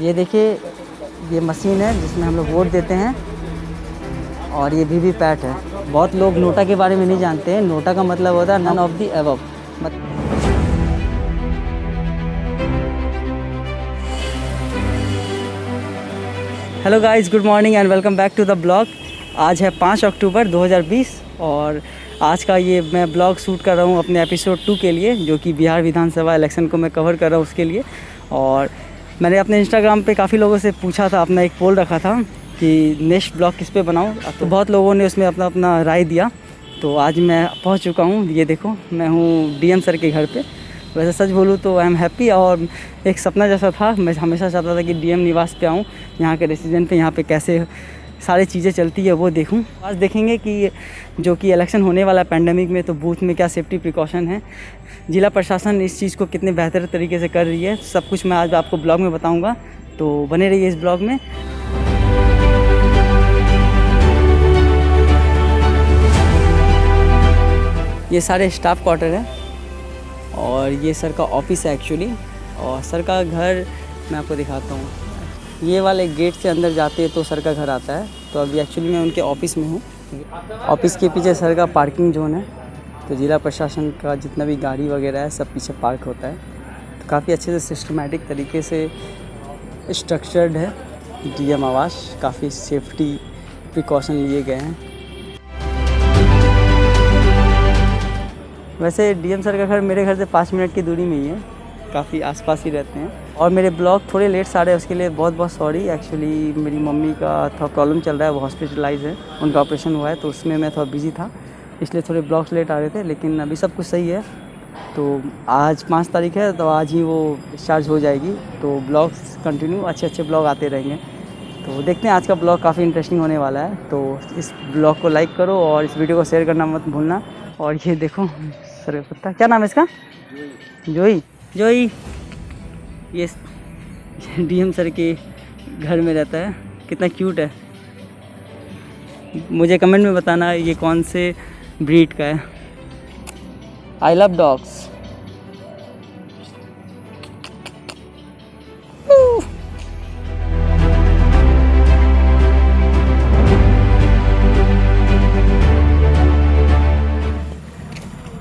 ये देखिए, ये मशीन है जिसमें हम लोग वोट देते हैं और ये वीवीपैट है। बहुत लोग नोटा के बारे में नहीं जानते हैं। नोटा का मतलब होता है none of the above. Hello guys, good morning and welcome back to the blog. आज है 5 अक्टूबर 2020 और आज का ये मैं ब्लॉग शूट कर रहा हूँ अपने एपिसोड 2 के लिए, जो कि बिहार विधानसभा इलेक्शन को मैं कवर कर रहा हूँ उसके लिए। और मैंने अपने इंस्टाग्राम पे काफ़ी लोगों से पूछा था, अपना एक पोल रखा था कि नेक्स्ट ब्लॉग किस पे बनाऊँ, तो बहुत लोगों ने उसमें अपना अपना राय दिया। तो आज मैं पहुँच चुका हूँ। ये देखो, मैं हूँ डीएम सर के घर पे। वैसे सच बोलूँ तो आई एम हैप्पी, और एक सपना जैसा था। मैं हमेशा चाहता था कि डीएम निवास पे आऊँ, यहाँ के रेसिडेंट पे, यहाँ पे कैसे सारी चीज़ें चलती है वो देखूं। आज देखेंगे कि जो कि इलेक्शन होने वाला है पैंडेमिक में, तो बूथ में क्या सेफ्टी प्रिकॉशन है, जिला प्रशासन इस चीज़ को कितने बेहतर तरीके से कर रही है, सब कुछ मैं आज आपको ब्लॉग में बताऊंगा। तो बने रहिए इस ब्लॉग में। ये सारे स्टाफ क्वार्टर है और ये सर का ऑफिस है एक्चुअली, और सर का घर मैं आपको दिखाता हूँ। ये वाले गेट से अंदर जाते हैं तो सर का घर आता है। तो अभी एक्चुअली मैं उनके ऑफिस में हूँ। ऑफिस के पीछे सर का पार्किंग जोन है, तो जिला प्रशासन का जितना भी गाड़ी वगैरह है सब पीछे पार्क होता है। तो काफ़ी अच्छे से सिस्टमेटिक तरीके से स्ट्रक्चर्ड है डीएम आवास। काफ़ी सेफ्टी प्रिकॉशन लिए गए हैं। वैसे डीएम सर का घर मेरे घर से 5 मिनट की दूरी में ही है, काफ़ी आसपास ही रहते हैं। और मेरे ब्लॉग थोड़े लेट आ रहे हैं, उसके लिए बहुत बहुत सॉरी। एक्चुअली मेरी मम्मी का थोड़ा प्रॉब्लम चल रहा है, वो हॉस्पिटलाइज है, उनका ऑपरेशन हुआ है, तो उसमें मैं थोड़ा बिजी था, इसलिए थोड़े ब्लॉग्स लेट आ रहे थे। लेकिन अभी सब कुछ सही है। तो आज 5 तारीख है, तो आज ही वो डिस्चार्ज हो जाएगी। तो ब्लॉग्स कंटिन्यू, अच्छे अच्छे ब्लॉग आते रहेंगे। तो देखते हैं, आज का ब्लॉग काफ़ी इंटरेस्टिंग होने वाला है। तो इस ब्लॉग को लाइक करो और इस वीडियो को शेयर करना मत भूलना। और ये देखो सर का कुत्ता, क्या नाम है इसका? जोई। जोई ये डीएम सर के घर में रहता है। कितना क्यूट है। मुझे कमेंट में बताना ये कौन से ब्रीड का है। I love dogs.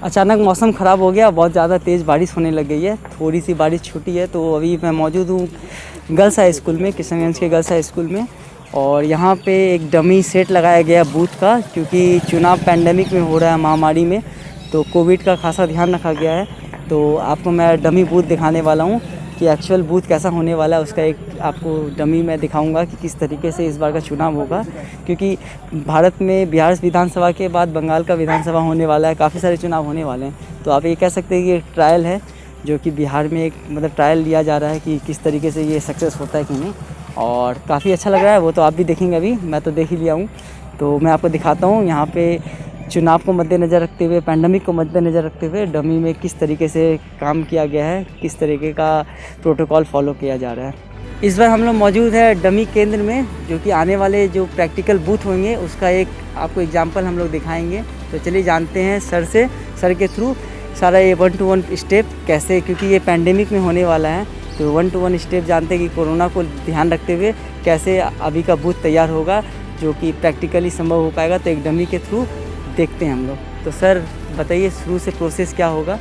अचानक मौसम ख़राब हो गया, बहुत ज़्यादा तेज़ बारिश होने लग गई है। थोड़ी सी बारिश छूटी है। तो अभी मैं मौजूद हूँ गर्ल्स हाई स्कूल में, किशनगंज के गर्ल्स हाई स्कूल में। और यहाँ पे एक डमी सेट लगाया गया बूथ का, क्योंकि चुनाव पैंडेमिक में हो रहा है, महामारी में, तो कोविड का खासा ध्यान रखा गया है। तो आपको मैं डमी बूथ दिखाने वाला हूँ कि एक्चुअल बूथ कैसा होने वाला है। उसका एक आपको डमी मैं दिखाऊंगा कि किस तरीके से इस बार का चुनाव होगा, क्योंकि भारत में बिहार विधानसभा के बाद बंगाल का विधानसभा होने वाला है, काफ़ी सारे चुनाव होने वाले हैं। तो आप ये कह सकते हैं कि एक ट्रायल है, जो कि बिहार में एक मतलब ट्रायल लिया जा रहा है कि किस तरीके से ये सक्सेस होता है कि नहीं। और काफ़ी अच्छा लग रहा है। वो तो आप भी देखेंगे, अभी मैं तो देख ही लिया हूँ। तो मैं आपको दिखाता हूँ यहाँ पे चुनाव को मद्देनज़र रखते हुए, पैंडेमिक को मद्देनज़र रखते हुए डमी में किस तरीके से काम किया गया है, किस तरीके का प्रोटोकॉल फॉलो किया जा रहा है। इस बार हम लोग मौजूद है डमी केंद्र में, जो कि आने वाले जो प्रैक्टिकल बूथ होंगे उसका एक आपको एग्जांपल हम लोग दिखाएंगे। तो चलिए जानते हैं सर से, सर के थ्रू सारा ये 1 to 1 स्टेप कैसे, क्योंकि ये पैंडेमिक में होने वाला है। तो 1 to 1 स्टेप जानते हैं कि कोरोना को ध्यान रखते हुए कैसे अभी का बूथ तैयार होगा, जो कि प्रैक्टिकली संभव हो पाएगा। तो एक डमी के थ्रू देखते हैं हम लोग। तो सर बताइए शुरू से प्रोसेस क्या होगा।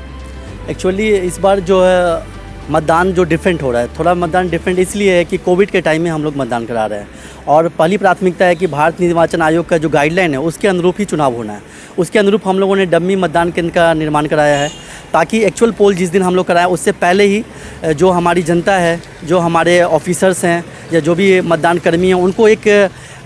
एक्चुअली इस बार जो है मतदान जो डिफरेंट हो रहा है, थोड़ा मतदान डिफरेंट इसलिए है कि कोविड के टाइम में हम लोग मतदान करा रहे हैं, और पहली प्राथमिकता है कि भारत निर्वाचन आयोग का जो गाइडलाइन है उसके अनुरूप ही चुनाव होना है। उसके अनुरूप हम लोगों ने डमी मतदान केंद्र का निर्माण कराया है, ताकि एक्चुअल पोल जिस दिन हम लोग कराएं उससे पहले ही जो हमारी जनता है, जो हमारे ऑफिसर्स हैं या जो भी मतदान कर्मी हैं, उनको एक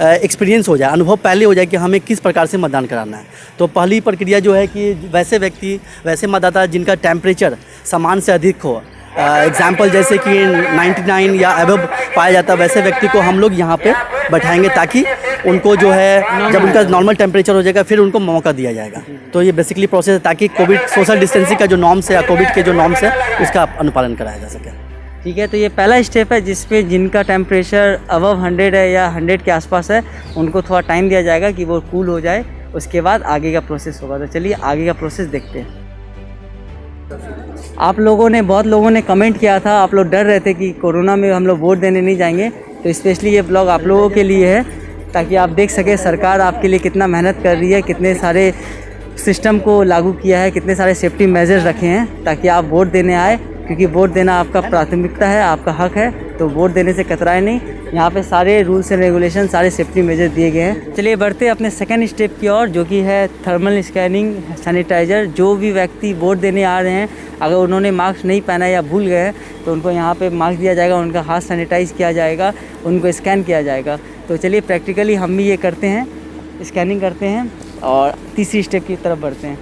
एक्सपीरियंस हो जाए, अनुभव पहले हो जाए कि हमें किस प्रकार से मतदान कराना है। तो पहली प्रक्रिया जो है कि वैसे व्यक्ति, वैसे मतदाता जिनका टेम्परेचर सामान्य से अधिक हो, एग्जाम्पल जैसे कि 99 या अबव पाया जाता है, वैसे व्यक्ति को हम लोग यहाँ पे बैठाएंगे, ताकि उनको जो है जब उनका नॉर्मल टेम्परेचर हो जाएगा फिर उनको मौका दिया जाएगा। तो ये बेसिकली प्रोसेस है, ताकि कोविड सोशल डिस्टेंसिंग का जो नॉर्म्स है या कोविड के जो नॉर्म्स है उसका अनुपालन कराया जा सके। ठीक है, तो ये पहला स्टेप है जिसपे जिनका टेम्परेचर अबव 100 है या 100 के आसपास है, उनको थोड़ा टाइम दिया जाएगा कि वो कूल हो जाए, उसके बाद आगे का प्रोसेस होगा। तो चलिए आगे का प्रोसेस देखते हैं। आप लोगों ने, बहुत लोगों ने कमेंट किया था, आप लोग डर रहे थे कि कोरोना में हम लोग वोट देने नहीं जाएंगे, तो स्पेशली ये ब्लॉग आप लोगों के लिए है, ताकि आप देख सकें सरकार आपके लिए कितना मेहनत कर रही है, कितने सारे सिस्टम को लागू किया है, कितने सारे सेफ्टी मेजर्स रखे हैं ताकि आप वोट देने आए, क्योंकि वोट देना आपका प्राथमिकता है, आपका हक है, तो वोट देने से कतराए नहीं। यहाँ पे सारे रूल्स एंड रेगुलेशन, सारे सेफ्टी मेजर दिए गए हैं। चलिए बढ़ते अपने सेकंड स्टेप की ओर, जो कि है थर्मल स्कैनिंग, सैनिटाइज़र। जो भी व्यक्ति वोट देने आ रहे हैं, अगर उन्होंने मास्क नहीं पहना या भूल गए हैं, तो उनको यहाँ पे मास्क दिया जाएगा, उनका हाथ सैनिटाइज़ किया जाएगा, उनको स्कैन किया जाएगा। तो चलिए प्रैक्टिकली हम भी ये करते हैं, स्कैनिंग करते हैं और तीसरी स्टेप की तरफ बढ़ते हैं।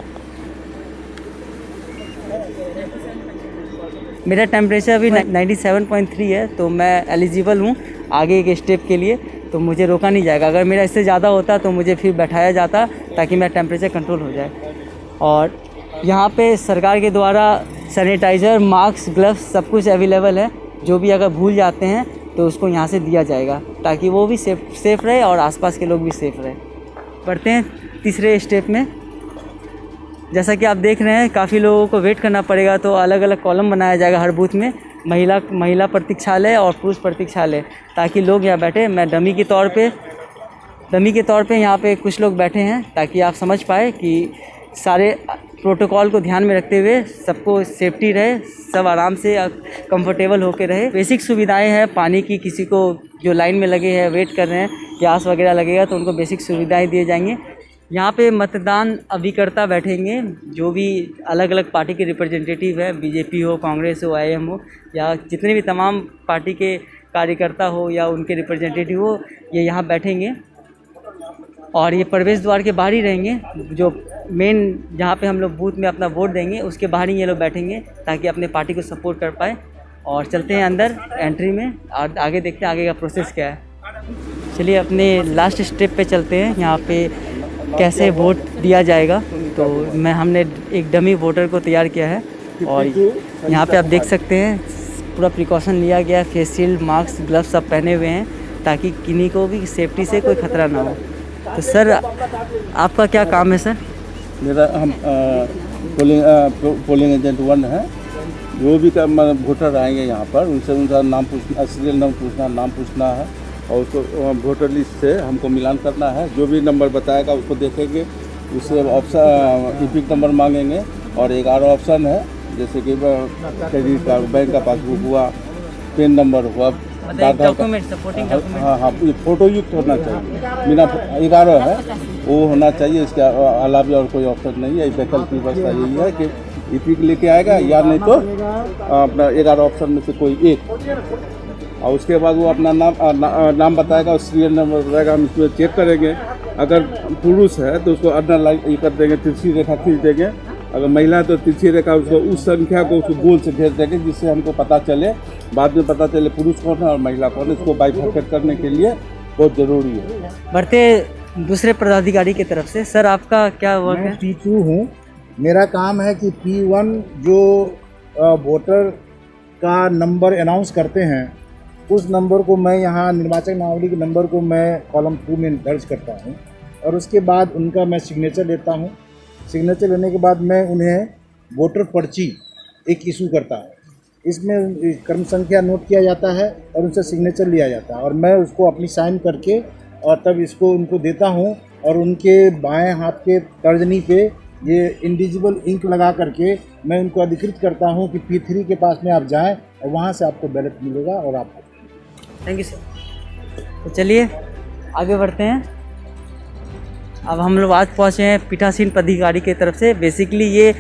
मेरा टेम्परेचर अभी 97.3 है, तो मैं एलिजिबल हूँ आगे के स्टेप के लिए, तो मुझे रोका नहीं जाएगा। अगर मेरा इससे ज़्यादा होता तो मुझे फिर बैठाया जाता ताकि मेरा टेम्परेचर कंट्रोल हो जाए। और यहाँ पे सरकार के द्वारा सैनिटाइज़र, मास्क, ग्लव्स सब कुछ अवेलेबल है। जो भी अगर भूल जाते हैं तो उसको यहाँ से दिया जाएगा ताकि वो भी सेफ़ रहे और आसपास के लोग भी सेफ़ रहे। बढ़ते हैं तीसरे स्टेप में। जैसा कि आप देख रहे हैं, काफ़ी लोगों को वेट करना पड़ेगा, तो अलग अलग कॉलम बनाया जाएगा हर बूथ में, महिला प्रतीक्षालय और पुरुष प्रतीक्षालय, ताकि लोग यहाँ बैठे। मैं डमी के तौर पे यहाँ पे कुछ लोग बैठे हैं, ताकि आप समझ पाए कि सारे प्रोटोकॉल को ध्यान में रखते हुए सबको सेफ्टी रहे, सब आराम से कंफर्टेबल होकर रहे। बेसिक सुविधाएं हैं पानी की, किसी को जो लाइन में लगे हैं, वेट कर रहे हैं, प्यास वगैरह लगेगा तो उनको बेसिक सुविधाएं दिए जाएंगे। यहाँ पे मतदान अभिकर्ता बैठेंगे, जो भी अलग अलग पार्टी के रिप्रेजेंटेटिव है, बीजेपी हो, कांग्रेस हो, आईएम हो, या जितने भी तमाम पार्टी के कार्यकर्ता हो या उनके रिप्रेजेंटेटिव हो, ये यहाँ बैठेंगे। और ये प्रवेश द्वार के बाहर ही रहेंगे, जो मेन जहाँ पे हम लोग बूथ में अपना वोट देंगे उसके बाहर ही ये लोग बैठेंगे, ताकि अपने पार्टी को सपोर्ट कर पाए। और चलते हैं अंदर एंट्री में और आगे देखते हैं आगे का प्रोसेस क्या है। चलिए अपने लास्ट स्टेप पे चलते हैं, यहाँ पे कैसे वोट दिया जाएगा। तो हमने एक डमी वोटर को तैयार किया है और यहाँ पे आप देख सकते हैं पूरा प्रिकॉशन लिया गया है, फेस शील्ड, मास्क, ग्लव्स सब पहने हुए हैं, ताकि किन्हीं को भी सेफ्टी से कोई खतरा ना हो। तो सर आपका क्या काम है सर? मेरा हम पोलिंग एजेंट 1 है। जो भी वोटर आएंगे यहाँ पर उनसे उनका नाम पूछना, सीरियल नंबर पूछना, नाम पूछना है और उसको वोटर लिस्ट से हमको मिलान करना है। जो भी नंबर बताएगा उसको देखेंगे, उससे ऑप्शन इपिक नंबर मांगेंगे और 11 ऑप्शन है, जैसे कि क्रेडिट कार्ड, बैंक का पासबुक हुआ, पेन नंबर हुआ, हाँ, ये फोटो युक्त होना चाहिए। बिना 11 है वो होना चाहिए, इसके अलावा और कोई ऑप्शन नहीं है। वैकल्पिक व्यवस्था यही है कि इपिक लेके आएगा या नहीं तो अपना 11 ऑप्शन में से कोई एक, और उसके बाद वो अपना नाम बताएगा और सीरियल नंबर बताएगा। हम इसमें चेक करेंगे, अगर पुरुष है तो उसको अंडर लाइन ये कर देंगे, तिरछी रेखा खींच देंगे। अगर महिला है तो तिरछी रेखा उसको उस संख्या को उसको गोल से घेर देंगे, जिससे हमको पता चले, बाद में पता चले पुरुष कौन है और महिला कौन है। इसको बाइफरकेट करने के लिए बहुत ज़रूरी है। बढ़ते दूसरे पदाधिकारी की तरफ से, सर आपका क्या वर्क है? P2 हूँ। मेरा काम है कि P1 जो वोटर का नंबर अनाउंस करते हैं, उस नंबर को मैं यहाँ निर्वाचक नावली के नंबर को मैं कॉलम 2 में दर्ज करता हूँ और उसके बाद उनका मैं सिग्नेचर लेता हूँ। सिग्नेचर लेने के बाद मैं उन्हें वोटर पर्ची एक इशू करता हूँ। इसमें क्रम संख्या नोट किया जाता है और उनसे सिग्नेचर लिया जाता है और मैं उसको अपनी साइन करके और तब इसको उनको देता हूँ। और उनके बाएं हाथ के तर्जनी पे ये इंडिजिबल इंक लगा करके मैं उनको अधिकृत करता हूँ कि P3 के पास में आप जाएं और वहाँ से आपको बैलेट मिलेगा और आपको। Thank you sir. तो चलिए आगे बढ़ते हैं। अब हम लोग आज पहुँचे हैं पीठासीन पदाधिकारी की तरफ से। बेसिकली ये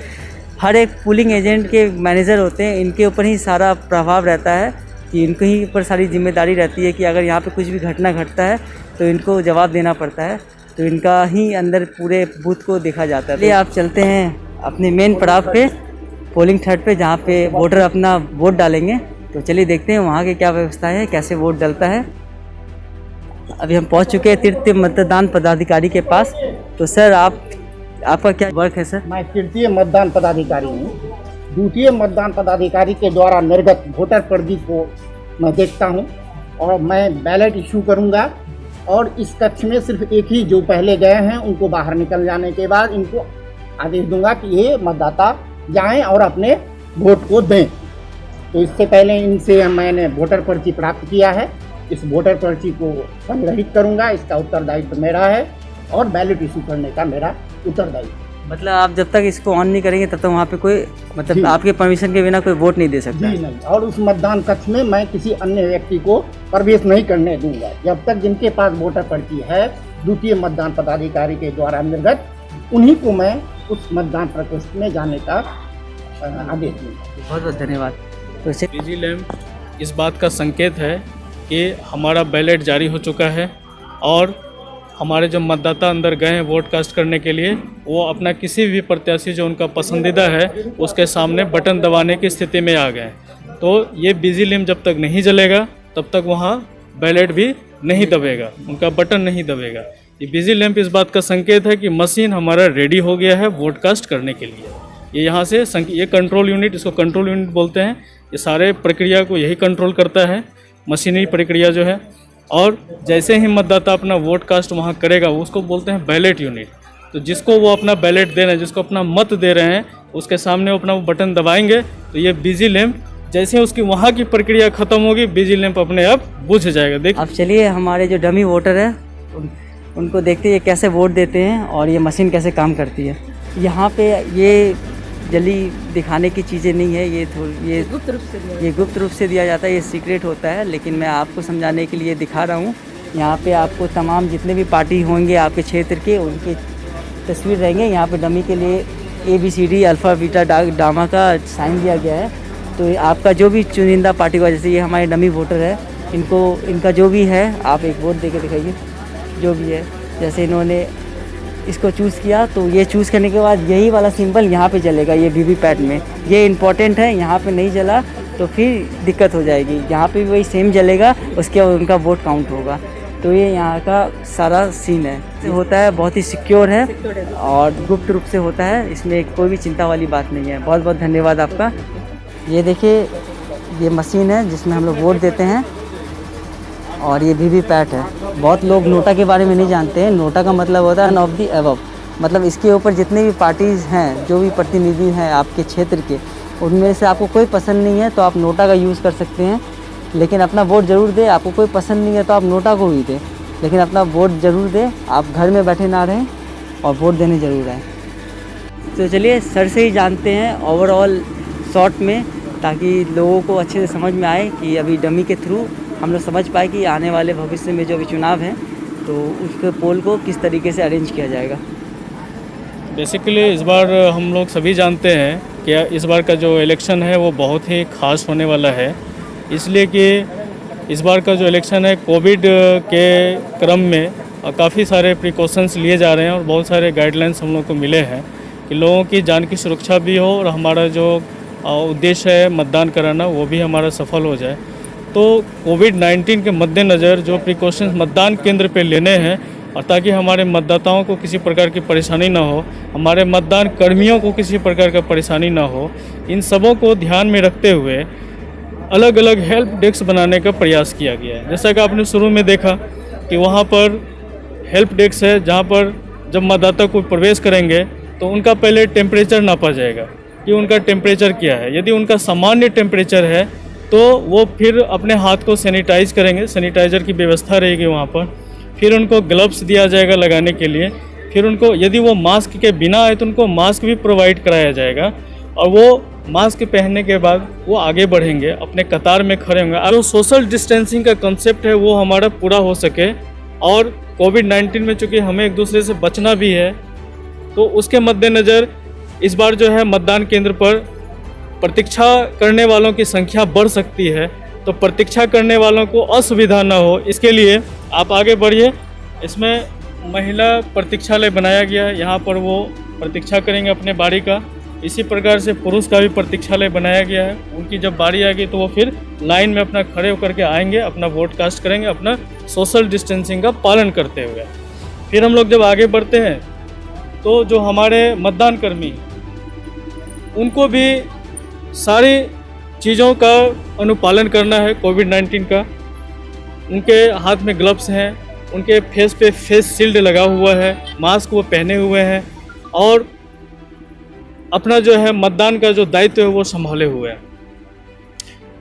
हर एक पोलिंग एजेंट के मैनेजर होते हैं, इनके ऊपर ही सारा प्रभाव रहता है, कि इनको ही ऊपर सारी जिम्मेदारी रहती है कि अगर यहाँ पे कुछ भी घटना घटता है तो इनको जवाब देना पड़ता है। तो इनका ही अंदर पूरे बूथ को देखा जाता है। चलिए आप चलते हैं अपने मेन पड़ाव पे, पोलिंग थर्ड पे, जहाँ पे वोटर अपना वोट डालेंगे। तो चलिए देखते हैं वहाँ की क्या व्यवस्था है, कैसे वोट डलता है। अभी हम पहुँच चुके हैं तृतीय मतदान पदाधिकारी के पास। तो सर आपका क्या वर्क है सर? मैं तृतीय मतदान पदाधिकारी हूँ। द्वितीय मतदान पदाधिकारी के द्वारा निर्गत वोटर पर्ची को मैं देखता हूँ और मैं बैलेट इशू करूँगा। और इस कक्ष में सिर्फ एक ही जो पहले गए हैं उनको बाहर निकल जाने के बाद इनको आदेश दूंगा कि ये मतदाता जाएं और अपने वोट को दें। तो इससे पहले इनसे मैंने वोटर पर्ची प्राप्त किया है। इस वोटर पर्ची को संग्रहित करूंगा, इसका उत्तरदायित्व मेरा है और बैलेट इशू करने का मेरा उत्तरदायित्व। मतलब आप जब तक इसको ऑन नहीं करेंगे तब तक वहाँ पे कोई मतलब जी। आपके परमिशन के बिना कोई वोट नहीं दे सकता। जी नहीं, और उस मतदान कक्ष में मैं किसी अन्य व्यक्ति को प्रवेश नहीं करने दूंगा जब तक जिनके पास वोटर पर्ची है द्वितीय मतदान पदाधिकारी के द्वारा निर्गत, उन्हीं को मैं उस मतदान प्रकोष्ठ में जाने का आदेश दूंगा। बहुत बहुत धन्यवाद। तो डीजी लैम्प इस बात का संकेत है कि हमारा बैलेट जारी हो चुका है और हमारे जो मतदाता अंदर गए हैं वोट कास्ट करने के लिए, वो अपना किसी भी प्रत्याशी जो उनका पसंदीदा है उसके सामने बटन दबाने की स्थिति में आ गए। तो ये बिजी लैम्प जब तक नहीं जलेगा तब तक वहाँ बैलेट भी नहीं दबेगा, उनका बटन नहीं दबेगा। ये बिजी लैम्प इस बात का संकेत है कि मशीन हमारा रेडी हो गया है वोट कास्ट करने के लिए। ये यहाँ से ये कंट्रोल यूनिट, इसको कंट्रोल यूनिट बोलते हैं, ये सारे प्रक्रिया को यही कंट्रोल करता है, मशीनरी प्रक्रिया जो है। और जैसे ही मतदाता अपना वोट कास्ट वहाँ करेगा उसको बोलते हैं बैलेट यूनिट। तो जिसको वो अपना बैलेट दे रहे हैं, जिसको अपना मत दे रहे हैं, उसके सामने वो अपना वो बटन दबाएंगे तो ये बिजी लैम्प जैसे उसकी वहाँ की प्रक्रिया खत्म होगी बिजी लैम्प अपने आप बुझ जाएगा। देखिए अब चलिए हमारे जो डमी वोटर है उनको देखते हैं कैसे वोट देते हैं और ये मशीन कैसे काम करती है। यहाँ पे ये जल्दी दिखाने की चीज़ें नहीं है, ये गुप्त रूप से दिया जाता है, ये सीक्रेट होता है, लेकिन मैं आपको समझाने के लिए दिखा रहा हूँ। यहाँ पे आपको तमाम जितने भी पार्टी होंगे आपके क्षेत्र के उनकी तस्वीर रहेंगे। यहाँ पे डमी के लिए ABCD अल्फ़ा बीटा डामा का साइन दिया गया है। तो आपका जो भी चुनिंदा पार्टी का, जैसे ये हमारे डमी वोटर है, इनका जो भी है आप एक वोट दे के दिखाइए जो भी है। जैसे इन्होंने इसको चूज़ किया तो ये चूज़ करने के बाद यही वाला सिंबल यहाँ पे जलेगा, ये वीवीपैट में। ये इम्पॉर्टेंट है, यहाँ पे नहीं जला तो फिर दिक्कत हो जाएगी। यहाँ पे भी वही सेम जलेगा, उसके बाद उनका वोट काउंट होगा। तो ये यहाँ का सारा सीन है, होता है, बहुत ही सिक्योर है और गुप्त रूप से होता है, इसमें कोई भी चिंता वाली बात नहीं है। बहुत बहुत धन्यवाद आपका। ये देखिए ये मशीन है जिसमें हम लोग वोट देते हैं और ये वीवीपैट है। बहुत लोग नोटा के बारे में नहीं जानते हैं। नोटा का मतलब होता है नॉन ऑफ द एबव, मतलब इसके ऊपर जितने भी पार्टीज़ हैं, जो भी प्रतिनिधि हैं आपके क्षेत्र के, उनमें से आपको कोई पसंद नहीं है तो आप नोटा का यूज़ कर सकते हैं, लेकिन अपना वोट ज़रूर दें। आपको कोई पसंद नहीं है तो आप नोटा को भी दें, लेकिन अपना वोट ज़रूर दें। आप घर में बैठे ना रहें और वोट देने ज़रूर आएँ। तो चलिए सर से ही जानते हैं ओवरऑल शॉर्ट में, ताकि लोगों को अच्छे से समझ में आए कि अभी डमी के थ्रू हम लोग समझ पाए कि आने वाले भविष्य में जो भी चुनाव है तो उसके पोल को किस तरीके से अरेंज किया जाएगा। बेसिकली इस बार हम लोग सभी जानते हैं कि इस बार का जो इलेक्शन है वो बहुत ही ख़ास होने वाला है, इसलिए कि इस बार का जो इलेक्शन है कोविड के क्रम में काफ़ी सारे प्रिकॉशंस लिए जा रहे हैं और बहुत सारे गाइडलाइंस हम लोग को मिले हैं कि लोगों की जान की सुरक्षा भी हो और हमारा जो उद्देश्य है मतदान कराना वो भी हमारा सफल हो जाए। तो कोविड-19 के मद्देनज़र जो प्रिकॉशंस मतदान केंद्र पे लेने हैं और ताकि हमारे मतदाताओं को किसी प्रकार की परेशानी ना हो, हमारे मतदान कर्मियों को किसी प्रकार का परेशानी ना हो, इन सबों को ध्यान में रखते हुए अलग अलग हेल्प डेस्क बनाने का प्रयास किया गया है। जैसा कि आपने शुरू में देखा कि वहाँ पर हेल्प डेस्क है जहाँ पर जब मतदाता को प्रवेश करेंगे तो उनका पहले टेम्परेचर नापा जाएगा कि उनका टेम्परेचर क्या है। यदि उनका सामान्य टेम्परेचर है तो वो फिर अपने हाथ को सैनिटाइज करेंगे, सैनिटाइज़र की व्यवस्था रहेगी वहाँ पर। फिर उनको ग्लव्स दिया जाएगा लगाने के लिए। फिर उनको यदि वो मास्क के बिना आए तो उनको मास्क भी प्रोवाइड कराया जाएगा और वो मास्क पहनने के बाद वो आगे बढ़ेंगे, अपने कतार में खड़े होंगे। और जो सोशल डिस्टेंसिंग का कंसेप्ट है वो हमारा पूरा हो सके और कोविड-19 में चूँकि हमें एक दूसरे से बचना भी है तो उसके मद्देनज़र इस बार जो है मतदान केंद्र पर प्रतीक्षा करने वालों की संख्या बढ़ सकती है। तो प्रतीक्षा करने वालों को असुविधा ना हो इसके लिए आप आगे बढ़िए। इसमें महिला प्रतीक्षालय बनाया गया है, यहाँ पर वो प्रतीक्षा करेंगे अपने बारी का। इसी प्रकार से पुरुष का भी प्रतीक्षालय बनाया गया है। उनकी जब बारी आएगी तो वो फिर लाइन में अपना खड़े होकर के आएंगे, अपना वोट कास्ट करेंगे, अपना सोशल डिस्टेंसिंग का पालन करते हुए। फिर हम लोग जब आगे बढ़ते हैं तो जो हमारे मतदान कर्मी उनको भी सारी चीज़ों का अनुपालन करना है कोविड-19 का। उनके हाथ में ग्लव्स हैं, उनके फेस पे फेस शील्ड लगा हुआ है, मास्क वो पहने हुए हैं और अपना जो है मतदान का जो दायित्व है वो संभाले हुए हैं।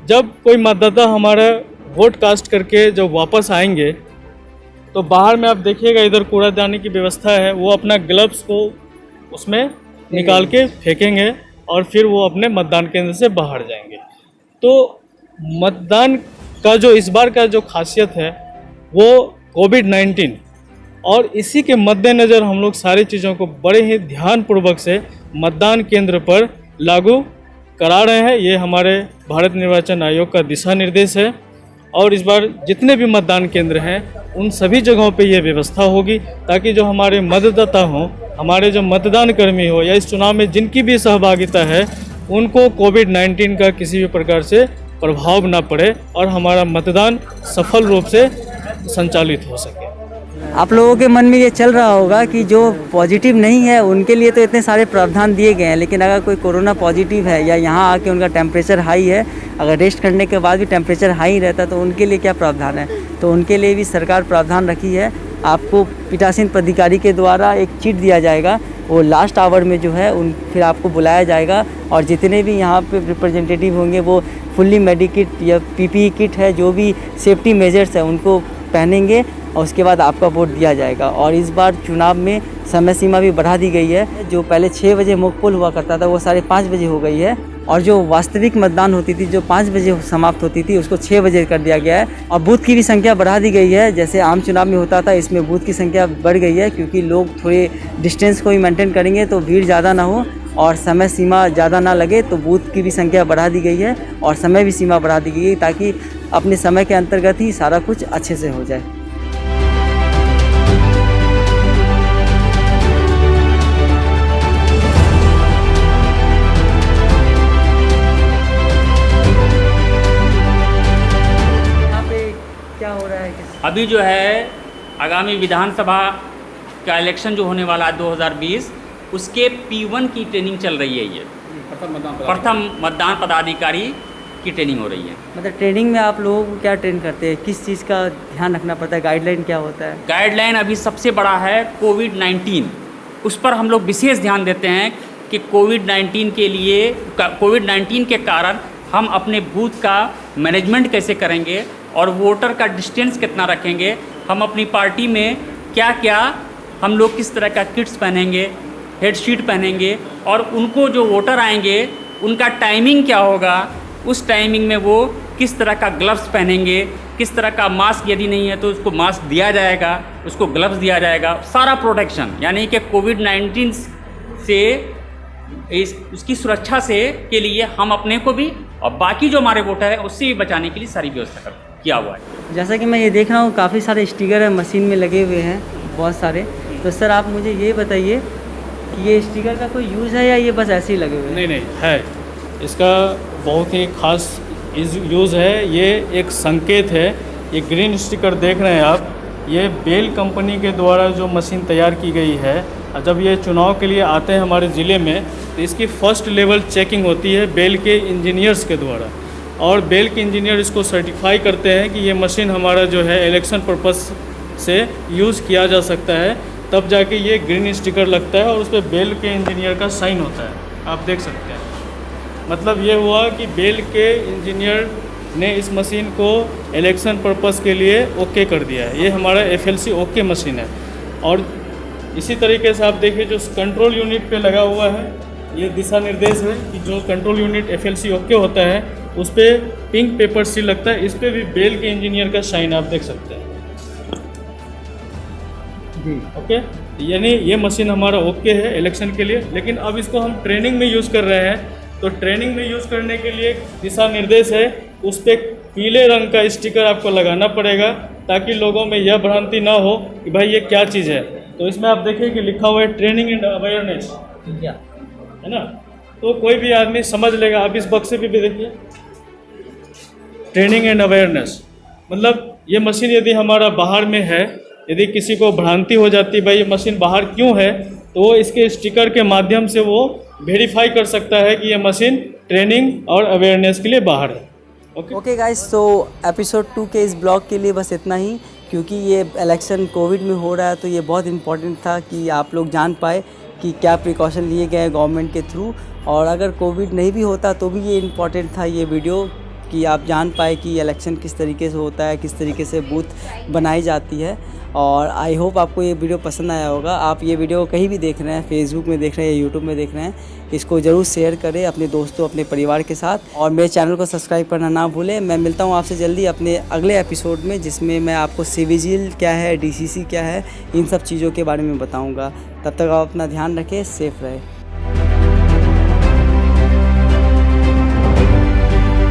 जब कोई मतदाता हमारा वोट कास्ट करके जब वापस आएंगे तो बाहर में आप देखिएगा इधर कूड़ादानी की व्यवस्था है, वो अपना ग्लव्स को उसमें निकाल के फेंकेंगे और फिर वो अपने मतदान केंद्र से बाहर जाएंगे। तो मतदान का जो इस बार का जो खासियत है वो कोविड-19 और इसी के मद्देनज़र हम लोग सारी चीज़ों को बड़े ही ध्यानपूर्वक से मतदान केंद्र पर लागू करा रहे हैं। ये हमारे भारत निर्वाचन आयोग का दिशा निर्देश है और इस बार जितने भी मतदान केंद्र हैं उन सभी जगहों पे ये व्यवस्था होगी ताकि जो हमारे मतदाता हों, हमारे जो मतदान कर्मी हो या इस चुनाव में जिनकी भी सहभागिता है उनको कोविड-19 का किसी भी प्रकार से प्रभाव ना पड़े और हमारा मतदान सफल रूप से संचालित हो सके। आप लोगों के मन में ये चल रहा होगा कि जो पॉजिटिव नहीं है उनके लिए तो इतने सारे प्रावधान दिए गए हैं, लेकिन अगर कोई कोरोना पॉजिटिव है या यहाँ आके उनका टेम्परेचर हाई है, अगर रेस्ट करने के बाद भी टेम्परेचर हाई रहता तो उनके लिए क्या प्रावधान है? तो उनके लिए भी सरकार प्रावधान रखी है। आपको पीठासीन पदाधिकारी के द्वारा एक चिट दिया जाएगा, वो लास्ट आवर में जो है फिर आपको बुलाया जाएगा और जितने भी यहाँ पे रिप्रेजेंटेटिव होंगे वो फुल्ली मेडिकिट या पीपीई किट है, जो भी सेफ्टी मेजर्स है उनको पहनेंगे और उसके बाद आपका वोट दिया जाएगा। और इस बार चुनाव में समय सीमा भी बढ़ा दी गई है। जो पहले 6 बजे मॉक पोल हुआ करता था वो 5:30 बजे हो गई है और जो वास्तविक मतदान होती थी जो 5 बजे समाप्त होती थी उसको 6 बजे कर दिया गया है। और बूथ की भी संख्या बढ़ा दी गई है, जैसे आम चुनाव में होता था इसमें बूथ की संख्या बढ़ गई है क्योंकि लोग थोड़े डिस्टेंस को ही मेंटेन करेंगे तो भीड़ ज़्यादा ना हो और समय सीमा ज़्यादा ना लगे, तो बूथ की भी संख्या बढ़ा दी गई है और समय भी सीमा बढ़ा दी गई है ताकि अपने समय के अंतर्गत ही सारा कुछ अच्छे से हो जाए। अभी जो है आगामी विधानसभा का इलेक्शन जो होने वाला है 2020 उसके P1 की ट्रेनिंग चल रही है। ये प्रथम मतदान पदाधिकारी की ट्रेनिंग हो रही है। मतलब ट्रेनिंग में आप लोगों को क्या ट्रेन करते हैं, किस चीज़ का ध्यान रखना पड़ता है, गाइडलाइन क्या होता है? गाइडलाइन अभी सबसे बड़ा है कोविड-19, उस पर हम लोग विशेष ध्यान देते हैं कि कोविड-19 के कारण हम अपने बूथ का मैनेजमेंट कैसे करेंगे और वोटर का डिस्टेंस कितना रखेंगे, हम अपनी पार्टी में क्या क्या हम लोग किस तरह का किट्स पहनेंगे, हेड शीट पहनेंगे और उनको जो वोटर आएंगे उनका टाइमिंग क्या होगा, उस टाइमिंग में वो किस तरह का ग्लव्स पहनेंगे, किस तरह का मास्क यदि नहीं है तो उसको मास्क दिया जाएगा, उसको ग्लव्स दिया जाएगा, सारा प्रोटेक्शन यानी कि कोविड-19 से उसकी सुरक्षा से के लिए हम अपने को भी और बाकी जो हमारे वोटर है उससे भी बचाने के लिए सारी व्यवस्था किया हुआ है। जैसा कि मैं ये देख रहा हूँ काफ़ी सारे स्टिकर है मशीन में लगे हुए हैं बहुत सारे, तो सर आप मुझे ये बताइए कि ये स्टिकर का कोई यूज़ है या ये बस ऐसे ही लगे हुए हैं? नहीं है, इसका बहुत ही खास यूज़ है। ये एक संकेत है, ये ग्रीन स्टिकर देख रहे हैं आप, ये बेल कंपनी के द्वारा जो मशीन तैयार की गई है। जब ये चुनाव के लिए आते हैं हमारे ज़िले में तो इसकी फ़र्स्ट लेवल चेकिंग होती है बेल के इंजीनियर्स के द्वारा और बेल के इंजीनियर इसको सर्टिफाई करते हैं कि ये मशीन हमारा जो है इलेक्शन पर्पस से यूज़ किया जा सकता है, तब जाके ये ग्रीन स्टिकर लगता है और उस पर बेल के इंजीनियर का साइन होता है, आप देख सकते हैं। मतलब ये हुआ कि बेल के इंजीनियर ने इस मशीन को इलेक्शन पर्पस के लिए ओके कर दिया है। ये हमारा FLC ओके मशीन है। और इसी तरीके से आप देखिए जो कंट्रोल यूनिट पे लगा हुआ है, ये दिशा निर्देश है कि जो कंट्रोल यूनिट FLC ओके होता है उस पर पिंक पेपर सील लगता है, इस पर भी बेल के इंजीनियर का साइन आप देख सकते हैं जी। ओके, यानी ये मशीन हमारा ओके है इलेक्शन के लिए। लेकिन अब इसको हम ट्रेनिंग में यूज़ कर रहे हैं, तो ट्रेनिंग में यूज़ करने के लिए दिशा निर्देश है, उस पर पीले रंग का स्टिकर आपको लगाना पड़ेगा ताकि लोगों में यह भ्रांति ना हो कि भाई ये क्या चीज़ है। तो इसमें आप देखिए कि लिखा हुआ है ट्रेनिंग एंड अवेयरनेस, है ना, तो कोई भी आदमी समझ लेगा। आप इस बक्से पे भी देखिए ट्रेनिंग एंड अवेयरनेस, मतलब ये मशीन यदि हमारा बाहर में है, यदि किसी को भ्रांति हो जाती है भाई ये मशीन बाहर क्यों है, तो वो इसके स्टिकर के माध्यम से वो वेरीफाई कर सकता है कि ये मशीन ट्रेनिंग और अवेयरनेस के लिए बाहर है। ओके गाइस, तो एपिसोड 2 के इस ब्लॉग के लिए बस इतना ही, क्योंकि ये इलेक्शन कोविड में हो रहा है तो ये बहुत इम्पोर्टेंट था कि आप लोग जान पाए कि क्या प्रिकॉशन लिए गए हैं गवर्नमेंट के थ्रू। और अगर कोविड नहीं भी होता तो भी ये इम्पॉर्टेंट था ये वीडियो कि आप जान पाए कि इलेक्शन किस तरीके से होता है, किस तरीके से बूथ बनाई जाती है। और आई होप आपको ये वीडियो पसंद आया होगा। आप ये वीडियो कहीं भी देख रहे हैं, फेसबुक में देख रहे हैं या यूट्यूब में देख रहे हैं, इसको ज़रूर शेयर करें अपने दोस्तों, अपने परिवार के साथ, और मेरे चैनल को सब्सक्राइब करना ना भूलें। मैं मिलता हूँ आपसे जल्दी अपने अगले एपिसोड में, जिसमें मैं आपको सिविजिल क्या है, DCC क्या है, इन सब चीज़ों के बारे में बताऊँगा। तब तक आप अपना ध्यान रखें, सेफ़ रहें।